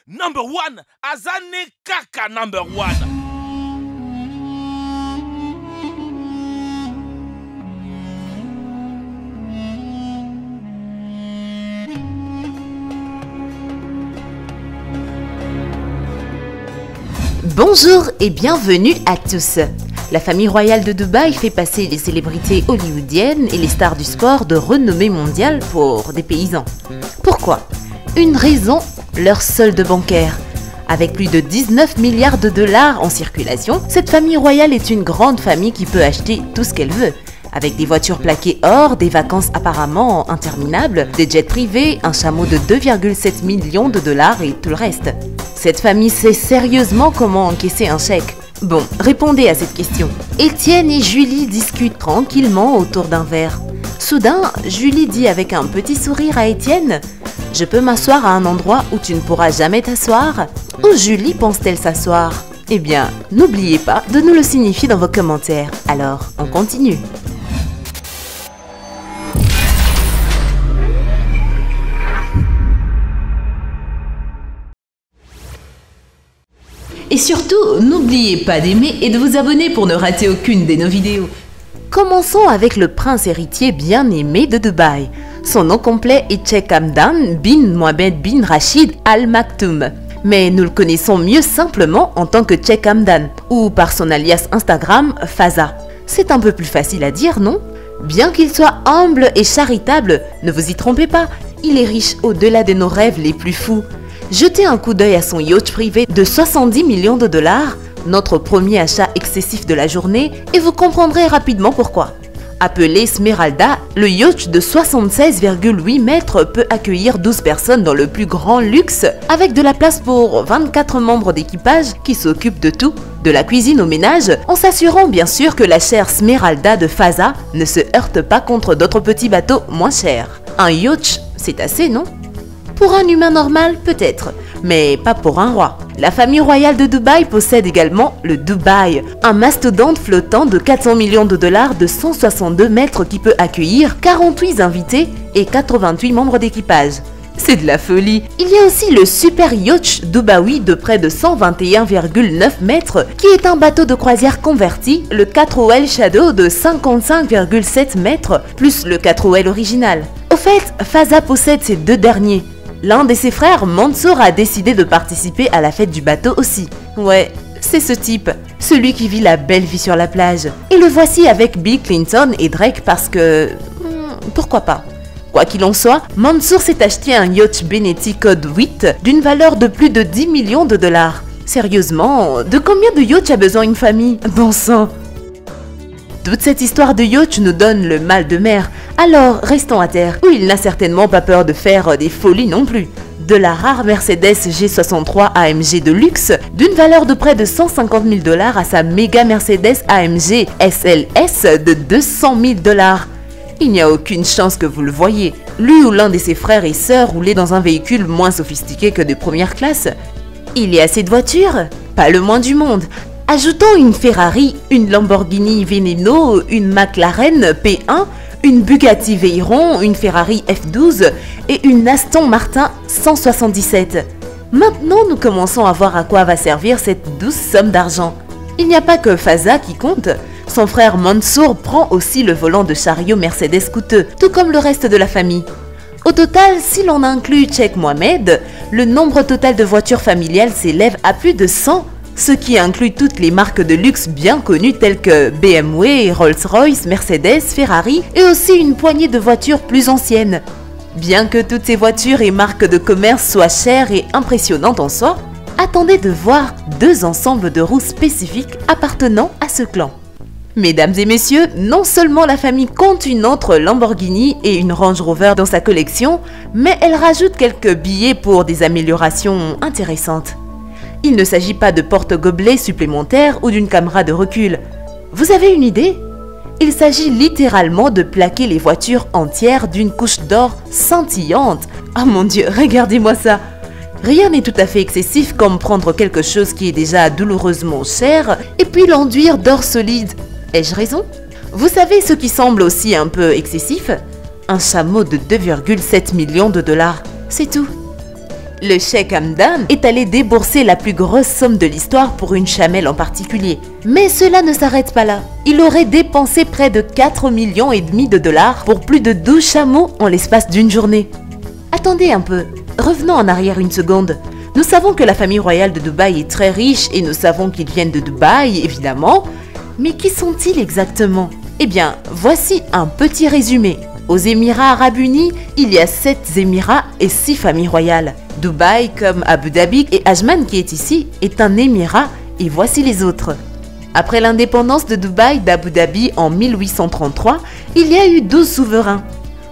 Number one, Azane Kaka number one. Bonjour et bienvenue à tous. La famille royale de Dubaï fait passer les célébrités hollywoodiennes et les stars du sport de renommée mondiale pour des paysans. Pourquoi? Une raison, leur solde bancaire. Avec plus de 19 milliards de dollars en circulation, cette famille royale est une grande famille qui peut acheter tout ce qu'elle veut. Avec des voitures plaquées or, des vacances apparemment interminables, des jets privés, un chameau de 2,7 millions de dollars et tout le reste. Cette famille sait sérieusement comment encaisser un chèque. Bon, répondez à cette question. Étienne et Julie discutent tranquillement autour d'un verre. Soudain, Julie dit avec un petit sourire à Étienne « Je peux m'asseoir à un endroit où tu ne pourras jamais t'asseoir ?» Où Julie pense-t-elle s'asseoir? Eh bien, n'oubliez pas de nous le signifier dans vos commentaires. Alors, on continue. Et surtout, n'oubliez pas d'aimer et de vous abonner pour ne rater aucune de nos vidéos. Commençons avec le prince héritier bien aimé de Dubaï. Son nom complet est Sheikh Hamdan bin Mohammed bin Rachid Al Maktoum. Mais nous le connaissons mieux simplement en tant que Sheikh Hamdan, ou par son alias Instagram Fazza. C'est un peu plus facile à dire, non? Bien qu'il soit humble et charitable, ne vous y trompez pas, il est riche au-delà de nos rêves les plus fous. Jetez un coup d'œil à son yacht privé de 70 millions de dollars, notre premier achat excessif de la journée, et vous comprendrez rapidement pourquoi. Appelé Smeralda, le yacht de 76,8 mètres peut accueillir 12 personnes dans le plus grand luxe, avec de la place pour 24 membres d'équipage qui s'occupent de tout, de la cuisine au ménage, en s'assurant bien sûr que la chère Smeralda de Fazza ne se heurte pas contre d'autres petits bateaux moins chers. Un yacht, c'est assez, non ? Pour un humain normal, peut-être, mais pas pour un roi. La famille royale de Dubaï possède également le Dubaï, un mastodonte flottant de 400 millions de dollars de 162 mètres qui peut accueillir 48 invités et 88 membres d'équipage. C'est de la folie. Il y a aussi le super yacht Dubaï de près de 121,9 mètres qui est un bateau de croisière converti, le 4OL Shadow de 55,7 mètres plus le 4OL original. Au fait, Fazza possède ces deux derniers. L'un de ses frères, Mansour, a décidé de participer à la fête du bateau aussi. Ouais, c'est ce type, celui qui vit la belle vie sur la plage. Et le voici avec Bill Clinton et Drake parce que... pourquoi pas? Quoi qu'il en soit, Mansour s'est acheté un yacht Benetti Code 8 d'une valeur de plus de 10 millions de dollars. Sérieusement, de combien de yachts a besoin une famille? Bon sang! Toute cette histoire de yacht nous donne le mal de mer, alors restons à terre, où il n'a certainement pas peur de faire des folies non plus. De la rare Mercedes G63 AMG de luxe, d'une valeur de près de 150 000 dollars à sa méga Mercedes AMG SLS de 200 000 dollars. Il n'y a aucune chance que vous le voyez, lui ou l'un de ses frères et sœurs rouler dans un véhicule moins sophistiqué que de première classe. Il y a assez de voitures? Pas le moins du monde. Ajoutons une Ferrari, une Lamborghini Veneno, une McLaren P1, une Bugatti Veyron, une Ferrari F12 et une Aston Martin 177. Maintenant, nous commençons à voir à quoi va servir cette douce somme d'argent. Il n'y a pas que Fazza qui compte. Son frère Mansour prend aussi le volant de chariot Mercedes coûteux, tout comme le reste de la famille. Au total, si l'on inclut Sheikh Mohammed, le nombre total de voitures familiales s'élève à plus de 100, ce qui inclut toutes les marques de luxe bien connues telles que BMW, Rolls-Royce, Mercedes, Ferrari et aussi une poignée de voitures plus anciennes. Bien que toutes ces voitures et marques de commerce soient chères et impressionnantes en soi, attendez de voir deux ensembles de roues spécifiques appartenant à ce clan. Mesdames et messieurs, non seulement la famille compte une autre Lamborghini et une Range Rover dans sa collection, mais elle rajoute quelques billets pour des améliorations intéressantes. Il ne s'agit pas de porte-gobelets supplémentaires ou d'une caméra de recul. Vous avez une idée? Il s'agit littéralement de plaquer les voitures entières d'une couche d'or scintillante. Oh mon Dieu, regardez-moi ça! Rien n'est tout à fait excessif comme prendre quelque chose qui est déjà douloureusement cher et puis l'enduire d'or solide. Ai-je raison? Vous savez ce qui semble aussi un peu excessif? Un chameau de 2,7 millions de dollars, c'est tout. Le cheikh Hamdan est allé débourser la plus grosse somme de l'histoire pour une chamelle en particulier. Mais cela ne s'arrête pas là. Il aurait dépensé près de 4,5 millions de dollars pour plus de 12 chameaux en l'espace d'une journée. Attendez un peu, revenons en arrière une seconde. Nous savons que la famille royale de Dubaï est très riche et nous savons qu'ils viennent de Dubaï, évidemment. Mais qui sont-ils exactement? Eh bien, voici un petit résumé. Aux Émirats Arabes Unis, il y a 7 émirats et 6 familles royales. Dubaï, comme Abu Dhabi et Ajman qui est ici, est un émirat et voici les autres. Après l'indépendance de Dubaï d'Abu Dhabi en 1833, il y a eu 12 souverains.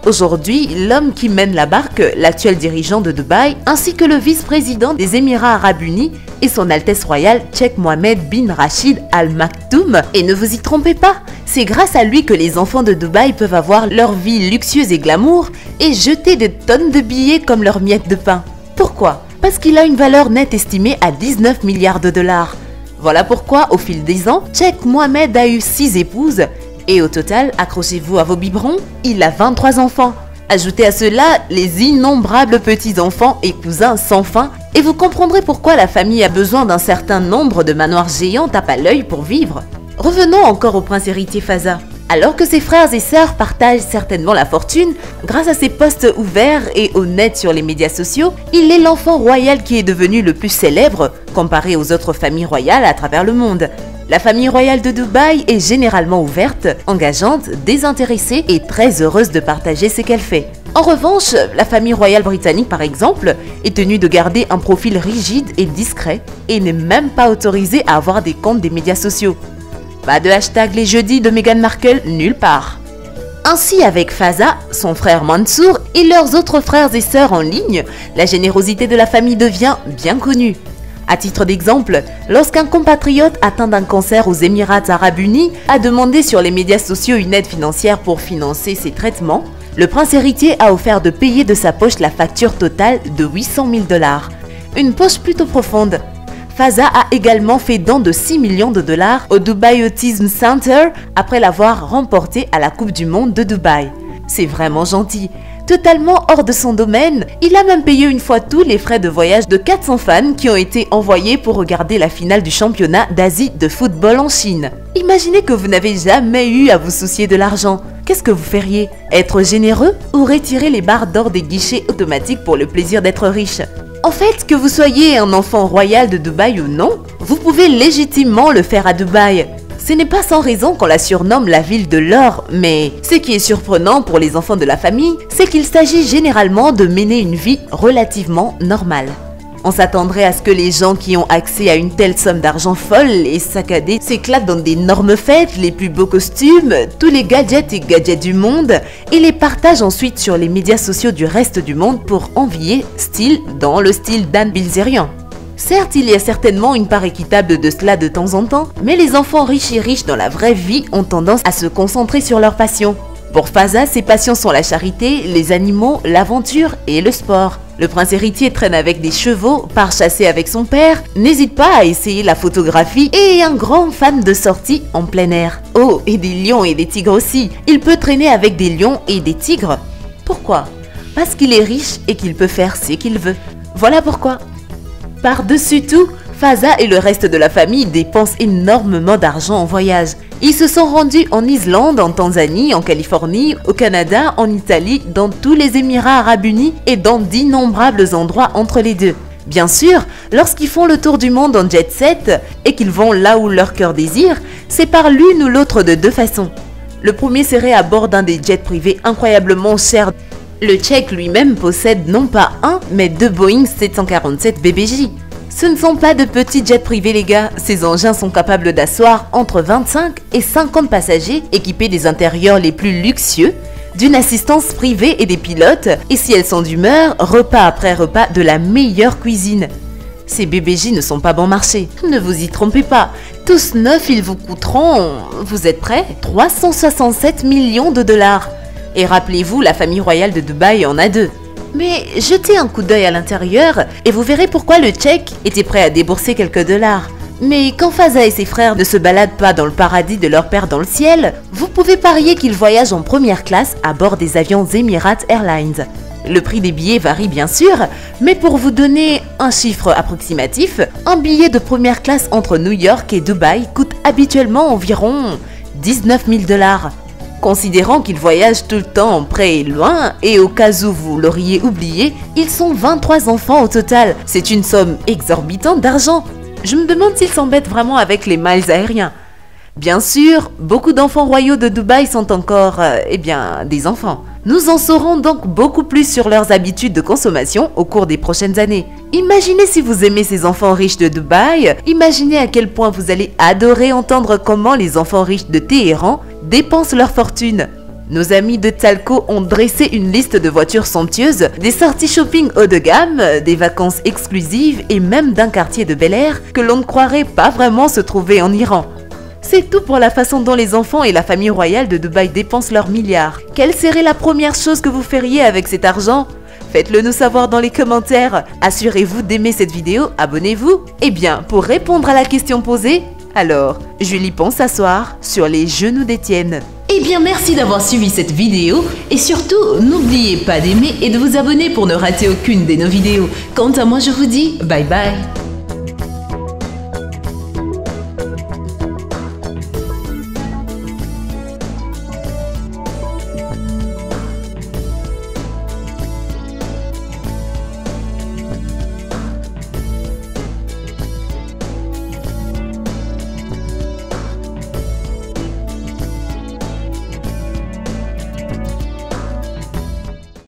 Aujourd'hui, l'homme qui mène la barque, l'actuel dirigeant de Dubaï, ainsi que le vice-président des Émirats Arabes Unis et son Altesse royale Cheikh Mohammed bin Rachid Al Maktoum. Et ne vous y trompez pas, c'est grâce à lui que les enfants de Dubaï peuvent avoir leur vie luxueuse et glamour et jeter des tonnes de billets comme leurs miettes de pain. Pourquoi? Parce qu'il a une valeur nette estimée à 19 milliards de dollars. Voilà pourquoi, au fil des ans, Cheikh Mohammed a eu 6 épouses et au total, accrochez-vous à vos biberons, il a 23 enfants. Ajoutez à cela les innombrables petits-enfants et cousins sans fin et vous comprendrez pourquoi la famille a besoin d'un certain nombre de manoirs géants tape à l'œil pour vivre. Revenons encore au prince héritier Fazza. Alors que ses frères et sœurs partagent certainement la fortune, grâce à ses posts ouverts et honnêtes sur les médias sociaux, il est l'enfant royal qui est devenu le plus célèbre comparé aux autres familles royales à travers le monde. La famille royale de Dubaï est généralement ouverte, engageante, désintéressée et très heureuse de partager ce qu'elle fait. En revanche, la famille royale britannique par exemple est tenue de garder un profil rigide et discret et n'est même pas autorisée à avoir des comptes des médias sociaux. Pas de hashtag les jeudis de Meghan Markle nulle part. Ainsi avec Fazza, son frère Mansour et leurs autres frères et sœurs en ligne, la générosité de la famille devient bien connue. À titre d'exemple, lorsqu'un compatriote atteint d'un cancer aux Émirats Arabes Unis a demandé sur les médias sociaux une aide financière pour financer ses traitements, le prince héritier a offert de payer de sa poche la facture totale de 800 000 dollars. Une poche plutôt profonde. Fazza a également fait don de 6 millions de dollars au Dubai Autism Center après l'avoir remporté à la Coupe du Monde de Dubaï. C'est vraiment gentil. Totalement hors de son domaine, il a même payé une fois tous les frais de voyage de 400 fans qui ont été envoyés pour regarder la finale du championnat d'Asie de football en Chine. Imaginez que vous n'avez jamais eu à vous soucier de l'argent. Qu'est-ce que vous feriez? Être généreux ou retirer les barres d'or des guichets automatiques pour le plaisir d'être riche? En fait, que vous soyez un enfant royal de Dubaï ou non, vous pouvez légitimement le faire à Dubaï. Ce n'est pas sans raison qu'on la surnomme la ville de l'or, mais ce qui est surprenant pour les enfants de la famille, c'est qu'il s'agit généralement de mener une vie relativement normale. On s'attendrait à ce que les gens qui ont accès à une telle somme d'argent folle et saccadée s'éclatent dans d'énormes fêtes, les plus beaux costumes, tous les gadgets et gadgets du monde, et les partagent ensuite sur les médias sociaux du reste du monde pour envier dans le style d'Anne Bilzerian. Certes, il y a certainement une part équitable de cela de temps en temps, mais les enfants riches et riches dans la vraie vie ont tendance à se concentrer sur leurs passions. Pour Fazza, ses passions sont la charité, les animaux, l'aventure et le sport. Le prince héritier traîne avec des chevaux, part chasser avec son père, n'hésite pas à essayer la photographie et est un grand fan de sorties en plein air. Oh, et des lions et des tigres aussi. Il peut traîner avec des lions et des tigres. Pourquoi? Parce qu'il est riche et qu'il peut faire ce qu'il veut. Voilà pourquoi. Par-dessus tout, Fazza et le reste de la famille dépensent énormément d'argent en voyage. Ils se sont rendus en Islande, en Tanzanie, en Californie, au Canada, en Italie, dans tous les Émirats Arabes Unis et dans d'innombrables endroits entre les deux. Bien sûr, lorsqu'ils font le tour du monde en jet set et qu'ils vont là où leur cœur désire, c'est par l'une ou l'autre de deux façons. Le premier serait à bord d'un des jets privés incroyablement chers. Le Tchèque lui-même possède non pas un, mais 2 Boeing 747 BBJ. Ce ne sont pas de petits jets privés les gars, ces engins sont capables d'asseoir entre 25 et 50 passagers équipés des intérieurs les plus luxueux, d'une assistance privée et des pilotes, et si elles sont d'humeur, repas après repas de la meilleure cuisine. Ces BBJ ne sont pas bon marché, ne vous y trompez pas, tous neufs ils vous coûteront, vous êtes prêts, 367 millions de dollars. Et rappelez-vous, la famille royale de Dubaï en a 2. Mais jetez un coup d'œil à l'intérieur et vous verrez pourquoi le Tchèque était prêt à débourser quelques dollars. Mais quand Fazza et ses frères ne se baladent pas dans le paradis de leur père dans le ciel, vous pouvez parier qu'ils voyagent en première classe à bord des avions Emirates Airlines. Le prix des billets varie bien sûr, mais pour vous donner un chiffre approximatif, un billet de première classe entre New York et Dubaï coûte habituellement environ 19 000 $. Considérant qu'ils voyagent tout le temps près et loin, et au cas où vous l'auriez oublié, ils sont 23 enfants au total. C'est une somme exorbitante d'argent. Je me demande s'ils s'embêtent vraiment avec les miles aériens. Bien sûr, beaucoup d'enfants royaux de Dubaï sont encore, des enfants. Nous en saurons donc beaucoup plus sur leurs habitudes de consommation au cours des prochaines années. Imaginez si vous aimez ces enfants riches de Dubaï, imaginez à quel point vous allez adorer entendre comment les enfants riches de Téhéran dépensent leur fortune. Nos amis de Talco ont dressé une liste de voitures somptueuses, des sorties shopping haut de gamme, des vacances exclusives et même d'un quartier de Bel Air que l'on ne croirait pas vraiment se trouver en Iran. C'est tout pour la façon dont les enfants et la famille royale de Dubaï dépensent leurs milliards. Quelle serait la première chose que vous feriez avec cet argent? Faites-le nous savoir dans les commentaires. Assurez-vous d'aimer cette vidéo, abonnez-vous. Eh bien, pour répondre à la question posée, alors, Julie pense s'asseoir sur les genoux d'Étienne. Eh bien, merci d'avoir suivi cette vidéo et surtout, n'oubliez pas d'aimer et de vous abonner pour ne rater aucune de nos vidéos. Quant à moi, je vous dis bye bye.